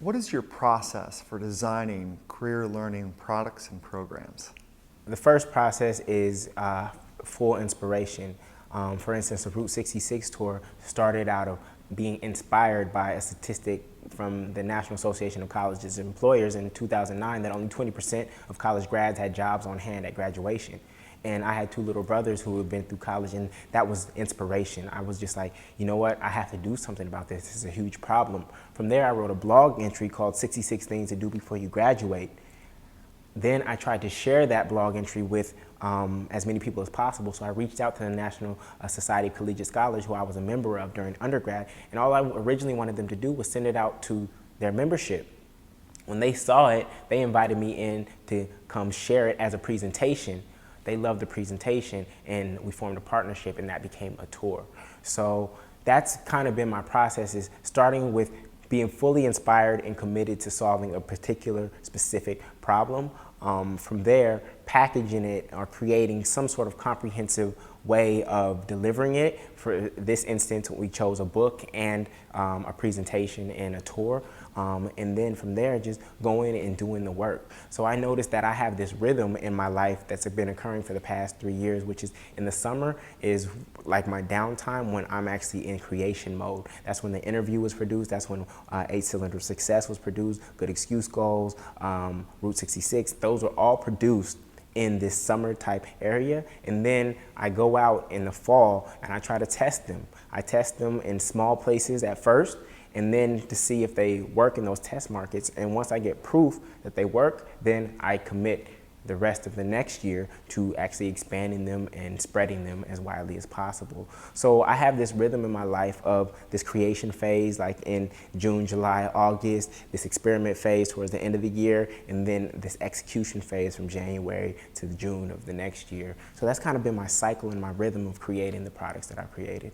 What is your process for designing career learning products and programs? The first process is full inspiration. For instance, the Route 66 tour started out of being inspired by a statistic from the National Association of Colleges and Employers in 2009 that only 20% of college grads had jobs on hand at graduation. And I had two little brothers who had been through college, and that was inspiration. I was just like, you know what, I have to do something about this. This is a huge problem. From there, I wrote a blog entry called 66 Things to Do Before You Graduate. Then I tried to share that blog entry with as many people as possible. So I reached out to the National Society of Collegiate Scholars, who I was a member of during undergrad, and all I originally wanted them to do was send it out to their membership. When they saw it, they invited me in to come share it as a presentation. They loved the presentation, and we formed a partnership, and that became a tour. So that's kind of been my process, is starting with being fully inspired and committed to solving a particular specific problem. From there, packaging it or creating some sort of comprehensive way of delivering it. For this instance, we chose a book and a presentation and a tour. And then from there, just going and doing the work. So I noticed that I have this rhythm in my life that's been occurring for the past 3 years, which is in the summer is like my downtime when I'm actually in creation mode. That's when the interview was produced. That's when 8-Cylinder Success was produced, Good Excuse Goals, Route 66. Those were all produced in this summer type area. And then I go out in the fall and I try to test them. I test them in small places at first, and then to see if they work in those test markets. And once I get proof that they work, then I commit the rest of the next year to actually expanding them and spreading them as widely as possible. So I have this rhythm in my life of this creation phase, like in June, July, August, this experiment phase towards the end of the year, and then this execution phase from January to June of the next year. So that's kind of been my cycle and my rhythm of creating the products that I've created.